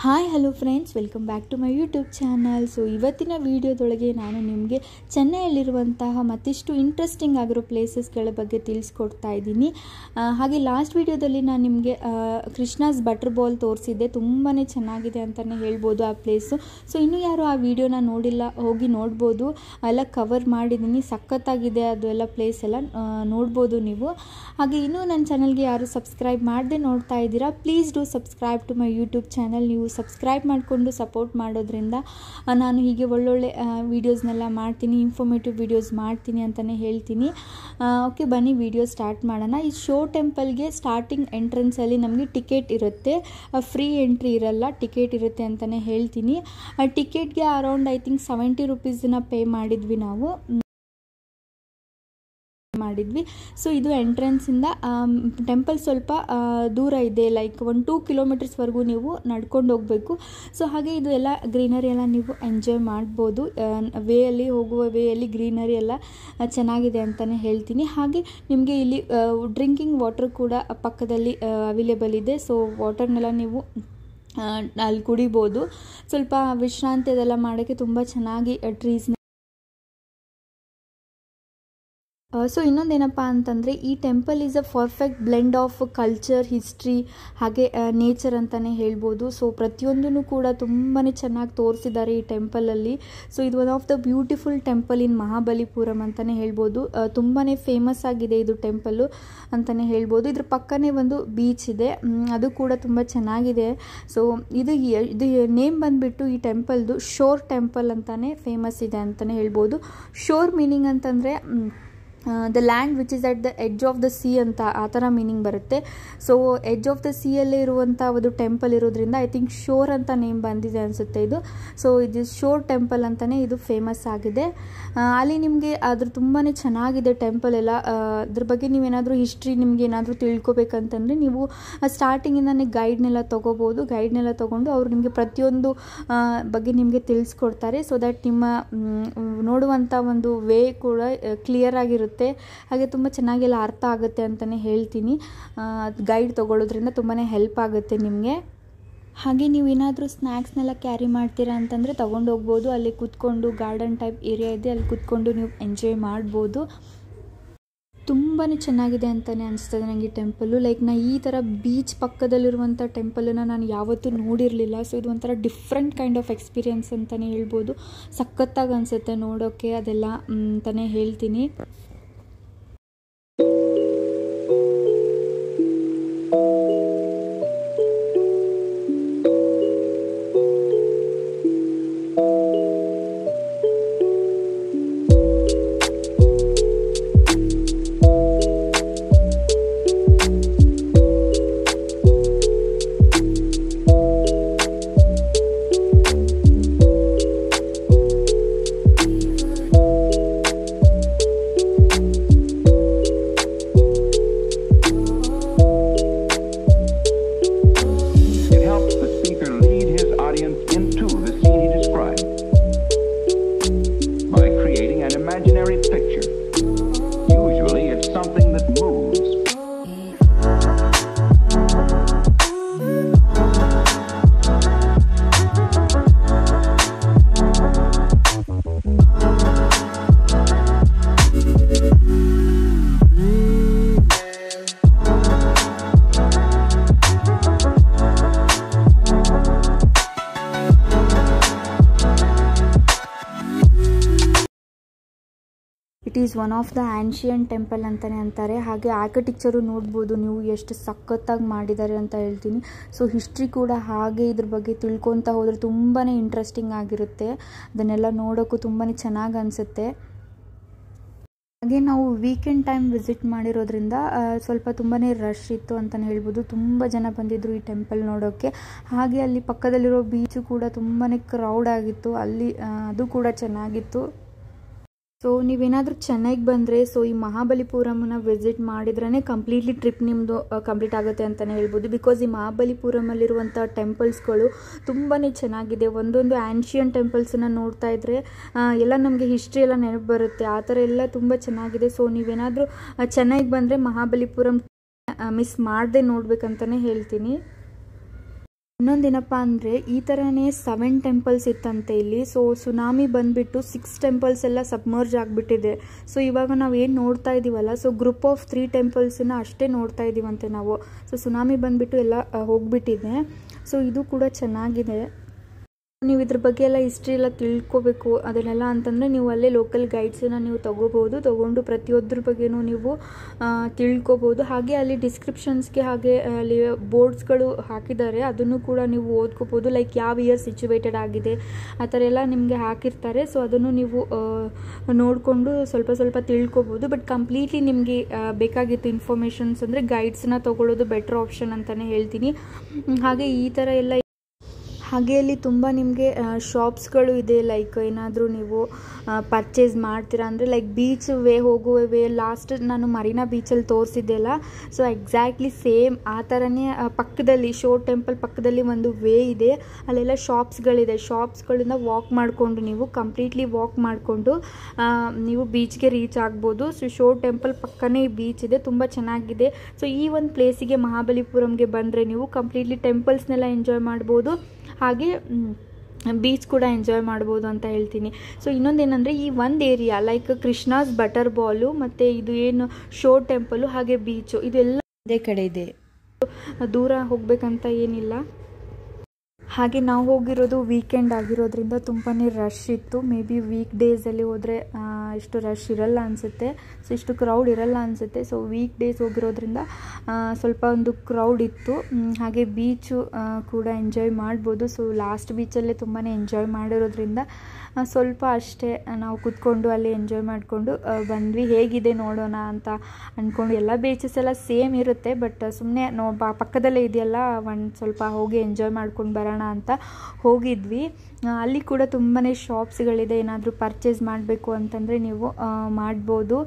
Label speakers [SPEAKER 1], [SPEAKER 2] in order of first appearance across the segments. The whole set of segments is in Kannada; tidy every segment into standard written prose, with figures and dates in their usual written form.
[SPEAKER 1] Hi hello friends, welcome back to my YouTube channel. So ಇವತ್ತಿನ ವಿಡಿಯೋದೊಳಗೆ ನಾನು ನಿಮಗೆ ಚೆನ್ನೈಯಲ್ಲಿರುವಂತಹ ಮತ್ತಿಷ್ಟು ಇಂಟ್ರೆಸ್ಟಿಂಗ್ ಆಗಿರೋ ಪ್ಲೇಸಸ್ಗಳ ಬಗ್ಗೆ ತಿಳಿಸ್ಕೊಡ್ತಾ ಇದ್ದೀನಿ. ಹಾಗೆ ಲಾಸ್ಟ್ ವಿಡಿಯೋದಲ್ಲಿ ನಾನು ನಿಮಗೆ ಕೃಷ್ಣಾಸ್ ಬಟರ್ ಬಾಲ್ ತೋರಿಸಿದ್ದೆ. ತುಂಬಾ ಚೆನ್ನಾಗಿದೆ ಅಂತಲೇ ಹೇಳ್ಬೋದು ಆ ಪ್ಲೇಸು. ಸೊ ಇನ್ನೂ ಯಾರು ಆ ವಿಡಿಯೋನ ನೋಡಿಲ್ಲ, ಹೋಗಿ ನೋಡ್ಬೋದು. ಎಲ್ಲ ಕವರ್ ಮಾಡಿದ್ದೀನಿ, ಸಖತ್ತಾಗಿದೆ ಅದು ಎಲ್ಲ ಪ್ಲೇಸ್ ಎಲ್ಲ ನೋಡ್ಬೋದು ನೀವು. ಹಾಗೆ ಇನ್ನೂ ನನ್ನ ಚಾನಲ್ಗೆ ಯಾರು ಸಬ್ಸ್ಕ್ರೈಬ್ ಮಾಡದೆ ನೋಡ್ತಾ ಇದ್ದೀರಾ, please do subscribe to my YouTube channel. ನೀವು ಸಬ್ಸ್ಕ್ರೈಬ್ ಮಾಡಿಕೊಂಡು ಸಪೋರ್ಟ್ ಮಾಡೋದ್ರಿಂದ ನಾನು ಹೀಗೆ ಒಳ್ಳೊಳ್ಳೆ ವೀಡಿಯೋಸ್ನೆಲ್ಲ ಮಾಡ್ತೀನಿ, ಇನ್ಫಾರ್ಮೇಟಿವ್ ವೀಡಿಯೋಸ್ ಮಾಡ್ತೀನಿ ಅಂತಲೇ ಹೇಳ್ತೀನಿ. ಓಕೆ, ಬನ್ನಿ ವಿಡಿಯೋ ಸ್ಟಾರ್ಟ್ ಮಾಡೋಣ. ಈ ಶೋ ಟೆಂಪಲ್ಗೆ ಸ್ಟಾರ್ಟಿಂಗ್ ಎಂಟ್ರೆನ್ಸಲ್ಲಿ ನಮಗೆ ಟಿಕೆಟ್ ಇರುತ್ತೆ, ಫ್ರೀ ಎಂಟ್ರಿ ಇರಲ್ಲ, ಟಿಕೆಟ್ ಇರುತ್ತೆ ಅಂತಲೇ ಹೇಳ್ತೀನಿ. ಟಿಕೆಟ್ಗೆ ಅರೌಂಡ್ ಐ ಥಿಂಕ್ 70 ರೂಪೀಸನ್ನ ಪೇ ಮಾಡಿದ್ವಿ ನಾವು. ಸೊ ಇದು ಎಂಟ್ರೆನ್ಸಿಂದ ಟೆಂಪಲ್ ಸ್ವಲ್ಪ ದೂರ ಇದೆ, ಲೈಕ್ 1-2 ಕಿಲೋಮೀಟರ್ಸ್ವರೆಗೂ ನೀವು ನಡ್ಕೊಂಡು ಹೋಗಬೇಕು. ಸೊ ಹಾಗೆ ಇದು ಎಲ್ಲ ಗ್ರೀನರಿ ಎಲ್ಲ ನೀವು ಎಂಜಾಯ್ ಮಾಡ್ಬೋದು. ವೇಯಲ್ಲಿ ಹೋಗುವ ವೇಯಲ್ಲಿ ಗ್ರೀನರಿ ಎಲ್ಲ ಚೆನ್ನಾಗಿದೆ ಅಂತಲೇ ಹೇಳ್ತೀನಿ. ಹಾಗೆ ನಿಮಗೆ ಇಲ್ಲಿ ಡ್ರಿಂಕಿಂಗ್ ವಾಟರ್ ಕೂಡ ಪಕ್ಕದಲ್ಲಿ ಅವೈಲೇಬಲ್ ಇದೆ. ಸೊ ವಾಟರ್ನೆಲ್ಲ ನೀವು ಅಲ್ಲಿ ಕುಡಿಬೋದು. ಸ್ವಲ್ಪ ವಿಶ್ರಾಂತಿ ಅದೆಲ್ಲ ಮಾಡೋಕ್ಕೆ ತುಂಬ ಚೆನ್ನಾಗಿ ಟ್ರೀಸ್. ಸೊ ಇನ್ನೊಂದೇನಪ್ಪ ಅಂತಂದರೆ, ಈ temple is a perfect blend of culture, history ಹಾಗೆ ನೇಚರ್ ಅಂತಲೇ ಹೇಳ್ಬೋದು. ಸೊ ಪ್ರತಿಯೊಂದೂ ಕೂಡ ತುಂಬಾ ಚೆನ್ನಾಗಿ ತೋರಿಸಿದ್ದಾರೆ ಈ ಟೆಂಪಲಲ್ಲಿ. ಸೊ ಇದು one of the beautiful temple ಇನ್ ಮಹಾಬಲಿಪುರಂ ಅಂತಲೇ ಹೇಳ್ಬೋದು. ತುಂಬಾ ಫೇಮಸ್ ಆಗಿದೆ ಇದು ಟೆಂಪಲ್ಲು ಅಂತಲೇ ಹೇಳ್ಬೋದು. ಇದ್ರ ಪಕ್ಕನೇ ಒಂದು ಬೀಚ್ ಇದೆ, ಅದು ಕೂಡ ತುಂಬ ಚೆನ್ನಾಗಿದೆ. ಸೊ ಇದು ನೇಮ್ ಬಂದುಬಿಟ್ಟು ಈ ಟೆಂಪಲ್ದು ಶೋರ್ ಟೆಂಪಲ್ ಅಂತಲೇ ಫೇಮಸ್ ಇದೆ ಅಂತಲೇ ಹೇಳ್ಬೋದು. ಶೋರ್ ಮೀನಿಂಗ್ ಅಂತಂದರೆ the land which is at the edge of the C ಅಂತ, ಆ ಥರ ಮೀನಿಂಗ್ ಬರುತ್ತೆ. ಸೊ ಎಡ್ಜ್ ಆಫ್ ದ ಸಿಯಲ್ಲೇ ಇರುವಂಥ ಒಂದು ಟೆಂಪಲ್ ಇರೋದ್ರಿಂದ ಐ ಥಿಂಕ್ ಶೋರ್ ಅಂತ ನೇಮ್ ಬಂದಿದೆ ಅನಿಸುತ್ತೆ ಇದು. ಸೊ ಇದು ಶೋರ್ ಟೆಂಪಲ್ ಅಂತಲೇ ಇದು ಫೇಮಸ್ ಆಗಿದೆ. ಅಲ್ಲಿ ನಿಮಗೆ ಅದ್ರ ತುಂಬಾ ಚೆನ್ನಾಗಿದೆ ಟೆಂಪಲ್ ಎಲ್ಲ. ಅದ್ರ ಬಗ್ಗೆ ನೀವೇನಾದರೂ ಹಿಸ್ಟ್ರಿ ನಿಮ್ಗೆ ಏನಾದರೂ ತಿಳ್ಕೊಬೇಕಂತಂದರೆ ನೀವು ಸ್ಟಾರ್ಟಿಂಗಿಂದನೇ ಗೈಡ್ನೆಲ್ಲ ತೊಗೋಬೋದು. ಗೈಡ್ನೆಲ್ಲ ತೊಗೊಂಡು ಅವರು ನಿಮಗೆ ಪ್ರತಿಯೊಂದು ಬಗ್ಗೆ ನಿಮಗೆ ತಿಳಿಸ್ಕೊಡ್ತಾರೆ. ಸೊ ದ್ಯಾಟ್ ನಿಮ್ಮ ನೋಡುವಂಥ ಒಂದು ವೇ ಕೂಡ ಕ್ಲಿಯರ್ ಆಗಿರುತ್ತೆ. ಹಾಗೆ ತುಂಬ ಚೆನ್ನಾಗೆಲ್ಲ ಅರ್ಥ ಆಗುತ್ತೆ ಅಂತಲೇ ಹೇಳ್ತೀನಿ. ಗೈಡ್ ತೊಗೊಳ್ಳೋದ್ರಿಂದ ತುಂಬಾ ಹೆಲ್ಪ್ ಆಗುತ್ತೆ ನಿಮಗೆ. ಹಾಗೆ ನೀವು ಏನಾದರೂ ಸ್ನ್ಯಾಕ್ಸ್ನೆಲ್ಲ ಕ್ಯಾರಿ ಮಾಡ್ತೀರಾ ಅಂತಂದರೆ ತೊಗೊಂಡು ಹೋಗ್ಬೋದು. ಅಲ್ಲಿ ಕೂತ್ಕೊಂಡು ಗಾರ್ಡನ್ ಟೈಪ್ ಏರಿಯಾ ಇದೆ, ಅಲ್ಲಿ ಕೂತ್ಕೊಂಡು ನೀವು ಎಂಜಾಯ್ ಮಾಡ್ಬೋದು. ತುಂಬಾ ಚೆನ್ನಾಗಿದೆ ಅಂತಲೇ ಅನಿಸ್ತದೆ ನನಗೆ ಟೆಂಪಲ್ಲು. ಲೈಕ್ ಈ ಥರ ಬೀಚ್ ಪಕ್ಕದಲ್ಲಿರುವಂಥ ಟೆಂಪಲನ್ನು ನಾನು ಯಾವತ್ತೂ ನೋಡಿರಲಿಲ್ಲ. ಸೊ ಇದು ಒಂಥರ ಡಿಫ್ರೆಂಟ್ ಕೈಂಡ್ ಆಫ್ ಎಕ್ಸ್ಪೀರಿಯೆನ್ಸ್ ಅಂತಲೇ ಹೇಳ್ಬೋದು. ಸಖತ್ತಾಗಿ ಅನಿಸುತ್ತೆ ನೋಡೋಕ್ಕೆ ಅದೆಲ್ಲ ಅಂತಲೇ ಹೇಳ್ತೀನಿ. It is one of the ancient temple ಅಂತಲೇ ಅಂತಾರೆ. ಹಾಗೆ ಆರ್ಕಿಟೆಕ್ಚರು ನೋಡ್ಬೋದು ನೀವು ಎಷ್ಟು ಸಖತ್ತಾಗಿ ಮಾಡಿದ್ದಾರೆ ಅಂತ ಹೇಳ್ತೀನಿ. ಸೊ ಹಿಸ್ಟ್ರಿ ಕೂಡ ಹಾಗೆ ಇದ್ರ ಬಗ್ಗೆ ತಿಳ್ಕೊತಾ ಹೋದರೆ ತುಂಬಾ ಇಂಟ್ರೆಸ್ಟಿಂಗ್ ಆಗಿರುತ್ತೆ. ಅದನ್ನೆಲ್ಲ ನೋಡೋಕ್ಕೂ ತುಂಬಾ ಚೆನ್ನಾಗಿ ಅನಿಸುತ್ತೆ. ಹಾಗೆ ನಾವು ವೀಕೆಂಡ್ ಟೈಮ್ ವಿಸಿಟ್ ಮಾಡಿರೋದ್ರಿಂದ ಸ್ವಲ್ಪ ತುಂಬಾ ರಶ್ ಇತ್ತು ಅಂತಲೇ ಹೇಳ್ಬೋದು. ತುಂಬ ಜನ ಬಂದಿದ್ದರು ಈ ಟೆಂಪಲ್ ನೋಡೋಕ್ಕೆ. ಹಾಗೆ ಅಲ್ಲಿ ಪಕ್ಕದಲ್ಲಿರೋ ಬೀಚು ಕೂಡ ತುಂಬಾ ಕ್ರೌಡ್ ಆಗಿತ್ತು, ಅಲ್ಲಿ ಅದು ಕೂಡ ಚೆನ್ನಾಗಿತ್ತು. ಸೊ ನೀವೇನಾದರೂ ಚೆನ್ನೈಗೆ ಬಂದರೆ ಸೊ ಈ ಮಹಾಬಲಿಪುರಮನ್ನ ವಿಸಿಟ್ ಮಾಡಿದ್ರೇ ಕಂಪ್ಲೀಟ್ಲಿ ಟ್ರಿಪ್ ನಿಮ್ಮದು ಕಂಪ್ಲೀಟ್ ಆಗುತ್ತೆ ಅಂತಲೇ ಹೇಳ್ಬೋದು. ಬಿಕಾಸ್ ಈ ಮಹಾಬಲಿಪುರಮಲ್ಲಿರುವಂಥ ಟೆಂಪಲ್ಸ್ಗಳು ತುಂಬಾ ಚೆನ್ನಾಗಿದೆ. ಒಂದೊಂದು ಆನ್ಷಿಯಂಟ್ ಟೆಂಪಲ್ಸನ್ನು ನೋಡ್ತಾ ಇದ್ದರೆ ಎಲ್ಲ ನಮಗೆ ಹಿಸ್ಟ್ರಿ ಎಲ್ಲ ನೆನಪು ಬರುತ್ತೆ. ಆ ಥರ ಎಲ್ಲ ತುಂಬ ಚೆನ್ನಾಗಿದೆ. ಸೊ ನೀವೇನಾದರೂ ಚೆನ್ನೈಗೆ ಬಂದರೆ ಮಹಾಬಲಿಪುರಂ ಮಿಸ್ ಮಾಡದೆ ನೋಡಬೇಕಂತಲೇ ಹೇಳ್ತೀನಿ. ಇನ್ನೊಂದೇನಪ್ಪ ಅಂದರೆ ಈ ಥರನೇ 7 ಟೆಂಪಲ್ಸ್ ಇತ್ತಂತೆ ಇಲ್ಲಿ. ಸೊ ಸುನಾಮಿ ಬಂದುಬಿಟ್ಟು 6 ಟೆಂಪಲ್ಸ್ ಎಲ್ಲ ಸಬ್ಮರ್ಜ್ ಆಗಿಬಿಟ್ಟಿದೆ. ಸೊ ಇವಾಗ ನಾವು ಏನು ನೋಡ್ತಾ ಇದ್ದೀವಲ್ಲ, ಸೊ ಗ್ರೂಪ್ ಆಫ್ 3 ಟೆಂಪಲ್ಸನ್ನ ಅಷ್ಟೇ ನೋಡ್ತಾ ಇದ್ದೀವಂತೆ ನಾವು. ಸೊ ಸುನಾಮಿ ಬಂದುಬಿಟ್ಟು ಎಲ್ಲ ಹೋಗಿಬಿಟ್ಟಿದೆ. ಸೊ ಇದು ಕೂಡ ಚೆನ್ನಾಗಿದೆ. ನೀವು ಇದ್ರ ಬಗ್ಗೆ ಎಲ್ಲ ಹಿಸ್ಟ್ರಿ ಎಲ್ಲ ತಿಳ್ಕೊಬೇಕು ಅದನ್ನೆಲ್ಲ ಅಂತಂದರೆ ನೀವು ಅಲ್ಲೇ ಲೋಕಲ್ ಗೈಡ್ಸನ್ನು ನೀವು ತೊಗೊಂಡು ಪ್ರತಿಯೊಂದ್ರ ಬಗ್ಗೆನೂ ನೀವು ತಿಳ್ಕೊಬೋದು. ಹಾಗೆ ಅಲ್ಲಿ ಡಿಸ್ಕ್ರಿಪ್ಷನ್ಸ್ಗೆ ಹಾಗೆ ಅಲ್ಲಿ ಬೋರ್ಡ್ಸ್ಗಳು ಹಾಕಿದ್ದಾರೆ, ಅದನ್ನು ಕೂಡ ನೀವು ಓದ್ಕೋಬೋದು. ಲೈಕ್ ಯಾವ ಇಯರ್ ಸಿಚುವೇಟೆಡ್ ಆಗಿದೆ ಆ ಥರ ಎಲ್ಲ ನಿಮಗೆ ಹಾಕಿರ್ತಾರೆ. ಸೊ ಅದನ್ನು ನೀವು ನೋಡಿಕೊಂಡು ಸ್ವಲ್ಪ ತಿಳ್ಕೊಬೋದು. ಬಟ್ ಕಂಪ್ಲೀಟ್ಲಿ ನಿಮಗೆ ಬೇಕಾಗಿತ್ತು ಇನ್ಫಾರ್ಮೇಷನ್ಸ್ ಅಂದರೆ ಗೈಡ್ಸನ್ನ ತೊಗೊಳ್ಳೋದು ಬೆಟರ್ ಆಪ್ಷನ್ ಅಂತಲೇ ಹೇಳ್ತೀನಿ. ಹಾಗೆ ಈ ಥರ ಎಲ್ಲ ಹಾಗೆ ಅಲ್ಲಿ ತುಂಬ ನಿಮಗೆ ಶಾಪ್ಸ್ಗಳು ಇದೆ. ಲೈಕ್ ಏನಾದರೂ ನೀವು ಪರ್ಚೇಸ್ ಮಾಡ್ತೀರಾ ಅಂದರೆ ಲೈಕ್ ಬೀಚ್ ಹೋಗುವ ವೇ ಲಾಸ್ಟ್ ನಾನು ಮರೀನಾ ಬೀಚಲ್ಲಿ ತೋರಿಸಿದ್ದೆ ಅಲ್ಲ, ಸೊ ಎಕ್ಸಾಕ್ಟ್ಲಿ ಸೇಮ್ ಆ ಥರನೇ ಪಕ್ಕದಲ್ಲಿ ಟೆಂಪಲ್ ಪಕ್ಕದಲ್ಲಿ ಒಂದು ವೇ ಇದೆ, ಅಲ್ಲೆಲ್ಲ ಶಾಪ್ಸ್ಗಳಿದೆ. ಶಾಪ್ಸ್ಗಳಿಂದ ವಾಕ್ ಮಾಡಿಕೊಂಡು ನೀವು ಕಂಪ್ಲೀಟ್ಲಿ ವಾಕ್ ಮಾಡಿಕೊಂಡು ನೀವು ಬೀಚ್ಗೆ ರೀಚ್ ಆಗ್ಬೋದು. ಸೊ ಟೆಂಪಲ್ ಪಕ್ಕನೇ ಬೀಚ್ ಇದೆ, ತುಂಬ ಚೆನ್ನಾಗಿದೆ. ಸೊ ಈ ಒಂದು ಪ್ಲೇಸಿಗೆ ಮಹಾಬಲಿಪುರಂಗೆ ಬಂದರೆ ನೀವು ಕಂಪ್ಲೀಟ್ಲಿ ಟೆಂಪಲ್ಸ್ನೆಲ್ಲ ಎಂಜಾಯ್ ಮಾಡ್ಬೋದು, ಹಾಗೆ ಬೀಚ್ ಕೂಡ ಎಂಜಾಯ್ ಮಾಡ್ಬೋದು ಅಂತ ಹೇಳ್ತೀನಿ. ಸೊ ಇನ್ನೊಂದೇನೆಂದರೆ ಈ ಒಂದು area like Krishna's butter ball ಮತ್ತು ಇದು ಏನು ಟೆಂಪಲು ಹಾಗೆ ಬೀಚು ಇದೆಲ್ಲ ಒಂದೇ ಕಡೆ ಇದೆ, ದೂರ ಹೋಗಬೇಕಂತ ಏನಿಲ್ಲ. ಹಾಗೆ ನಾವು ಹೋಗಿರೋದು ವೀಕೆಂಡ್ ಆಗಿರೋದ್ರಿಂದ ತುಂಬಾ ರಶ್ ಇತ್ತು. ಮೇ ಬಿ ವೀಕ್ ಡೇಸಲ್ಲಿ ಹೋದರೆ ಇಷ್ಟು ರಶ್ ಇರಲ್ಲ ಅನಿಸುತ್ತೆ, ಸೊ ಇಷ್ಟು ಕ್ರೌಡ್ ಇರಲ್ಲ ಅನಿಸುತ್ತೆ. ಸೊ ವೀಕ್ ಡೇಸ್ ಹೋಗಿರೋದ್ರಿಂದ ಸ್ವಲ್ಪ ಒಂದು ಕ್ರೌಡ್ ಇತ್ತು. ಹಾಗೆ ಬೀಚು ಕೂಡ ಎಂಜಾಯ್ ಮಾಡ್ಬೋದು. ಸೊ ಲಾಸ್ಟ್ ಬೀಚಲ್ಲೇ ತುಂಬಾ ಎಂಜಾಯ್ ಮಾಡಿರೋದ್ರಿಂದ ಸ್ವಲ್ಪ ಅಷ್ಟೇ ನಾವು ಕೂತ್ಕೊಂಡು ಅಲ್ಲಿ ಎಂಜಾಯ್ ಮಾಡಿಕೊಂಡು ಬಂದ್ವಿ. ಹೇಗಿದೆ ನೋಡೋಣ ಅಂತ ಅಂದ್ಕೊಂಡು, ಎಲ್ಲ ಬೀಚಸ್ ಎಲ್ಲ ಸೇಮ್ ಇರುತ್ತೆ, ಬಟ್ ಸುಮ್ಮನೆ ಪಕ್ಕದಲ್ಲೇ ಇದೆಯಲ್ಲ ಒಂದು ಸ್ವಲ್ಪ ಹೋಗಿ ಎಂಜಾಯ್ ಮಾಡ್ಕೊಂಡು ಬರೋಣ ಅಂತ ಹೋಗಿದ್ವಿ. ಅಲ್ಲಿ ಕೂಡ ತುಂಬಾ ಶಾಪ್ಸ್ಗಳಿದೆ, ಏನಾದರೂ ಪರ್ಚೇಸ್ ಮಾಡಬೇಕು ಅಂತಂದರೆ ನೀವು ಮಾಡ್ಬೋದು.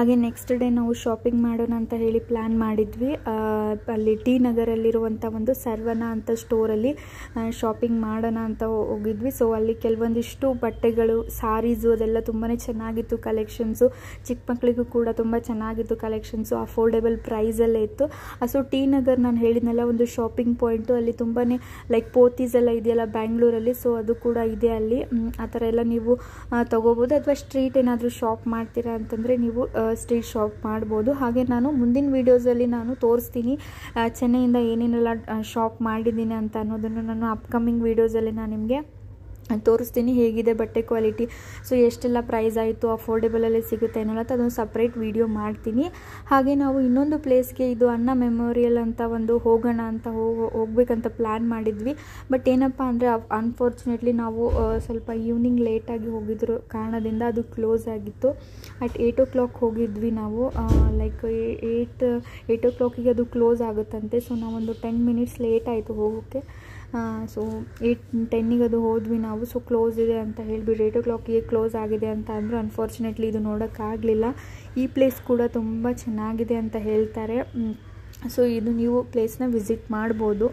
[SPEAKER 1] ಹಾಗೆ ನೆಕ್ಸ್ಟ್ ಡೇ ನಾವು ಶಾಪಿಂಗ್ ಮಾಡೋಣ ಅಂತ ಹೇಳಿ ಪ್ಲ್ಯಾನ್ ಮಾಡಿದ್ವಿ. ಅಲ್ಲಿ ಟಿ ನಗರಲ್ಲಿರುವಂಥ ಒಂದು ಸರ್ವನ ಅಂತ ಸ್ಟೋರಲ್ಲಿ ಶಾಪಿಂಗ್ ಮಾಡೋಣ ಅಂತ ಹೋಗಿದ್ವಿ. ಸೊ ಅಲ್ಲಿ ಕೆಲವೊಂದಿಷ್ಟು ಬಟ್ಟೆಗಳು, ಸಾರೀಸು ಅದೆಲ್ಲ ತುಂಬಾ ಚೆನ್ನಾಗಿತ್ತು ಕಲೆಕ್ಷನ್ಸು. ಚಿಕ್ಕ ಮಕ್ಕಳಿಗೂ ಕೂಡ ತುಂಬ ಚೆನ್ನಾಗಿತ್ತು ಕಲೆಕ್ಷನ್ಸು, ಅಫೋರ್ಡೆಬಲ್ ಪ್ರೈಸಲ್ಲೇ ಇತ್ತು. ಸೊ ಟಿ ನಗರ್ ನಾನು ಹೇಳಿದ್ನಲ್ಲ ಒಂದು ಶಾಪಿಂಗ್ ಪಾಯಿಂಟು, ಅಲ್ಲಿ ತುಂಬಾ ಲೈಕ್ ಪೋತೀಸ್ ಎಲ್ಲ ಇದೆಯಲ್ಲ ಬ್ಯಾಂಗ್ಳೂರಲ್ಲಿ, ಸೊ ಅದು ಕೂಡ ಇದೆ ಅಲ್ಲಿ. ಆ ಥರ ಎಲ್ಲ ನೀವು ತೊಗೋಬೋದು. ಅಥವಾ ಸ್ಟ್ರೀಟ್ ಏನಾದರೂ ಶಾಪ್ ಮಾಡ್ತೀರಾ ಅಂತಂದರೆ ನೀವು ಸ್ಟ್ರೀಟ್ ಶಾಪ್ ಮಾಡ್ಬೋದು. ಹಾಗೆ ನಾನು ಮುಂದಿನ ವೀಡಿಯೋಸಲ್ಲಿ ನಾನು ತೋರಿಸ್ತೀನಿ ಚೆನ್ನೈಯಿಂದ ಏನೇನೆಲ್ಲ ಶಾಪ್ ಮಾಡಿದ್ದೀನಿ ಅಂತ ಅನ್ನೋದನ್ನು ನಾನು ಅಪ್ಕಮಿಂಗ್ ವೀಡಿಯೋಸಲ್ಲಿ ನಾನು ನಿಮಗೆ ತೋರಿಸ್ತೀನಿ, ಹೇಗಿದೆ ಬಟ್ಟೆ ಕ್ವಾಲಿಟಿ, ಸೊ ಎಷ್ಟೆಲ್ಲ ಪ್ರೈಸ್ ಆಯಿತು, ಅಫೋರ್ಡೆಬಲಲ್ಲಿ ಸಿಗುತ್ತೆ ಅನ್ನೋಲ್ಲ ಅದೊಂದು ಸಪ್ರೇಟ್ ವೀಡಿಯೋ ಮಾಡ್ತೀನಿ. ಹಾಗೆ ನಾವು ಇನ್ನೊಂದು ಪ್ಲೇಸ್ಗೆ, ಇದು ಅಣ್ಣಾ ಮೆಮೋರಿಯಲ್ ಅಂತ ಒಂದು ಹೋಗೋಣ ಅಂತ ಹೋಗ್ಬೇಕಂತ ಪ್ಲ್ಯಾನ್ ಮಾಡಿದ್ವಿ. ಬಟ್ ಏನಪ್ಪ ಅಂದರೆ ಅನ್ಫಾರ್ಚುನೇಟ್ಲಿ ನಾವು ಸ್ವಲ್ಪ ಈವ್ನಿಂಗ್ ಲೇಟಾಗಿ ಹೋಗಿದ್ರು ಕಾರಣದಿಂದ ಅದು ಕ್ಲೋಸ್ ಆಗಿತ್ತು. ಅಟ್ 8 o'clock ಹೋಗಿದ್ವಿ ನಾವು, ಲೈಕ್ 8 o'clock ಅದು ಕ್ಲೋಸ್ ಆಗುತ್ತಂತೆ. ಸೊ ನಾವೊಂದು 10 minutes ಲೇಟ್ ಆಯಿತು ಹೋಗೋಕ್ಕೆ. ಸೊ 8-10ಗೆ ಅದು ಹೋದ್ವಿ ನಾವು. ಸೊ ಕ್ಲೋಸ್ ಇದೆ ಅಂತ ಹೇಳಿಬಿಟ್ಟು 8 o'clockಗೆ ಕ್ಲೋಸ್ ಆಗಿದೆ ಅಂತ ಅಂದರು. ಅನ್ಫಾರ್ಚುನೇಟ್ಲಿ ಇದು ನೋಡೋಕ್ಕಾಗಲಿಲ್ಲ. ಈ ಪ್ಲೇಸ್ ಕೂಡ ತುಂಬ ಚೆನ್ನಾಗಿದೆ ಅಂತ ಹೇಳ್ತಾರೆ. ಸೊ ಇದು ನೀವು ಪ್ಲೇಸ್ನ ವಿಸಿಟ್ ಮಾಡ್ಬೋದು.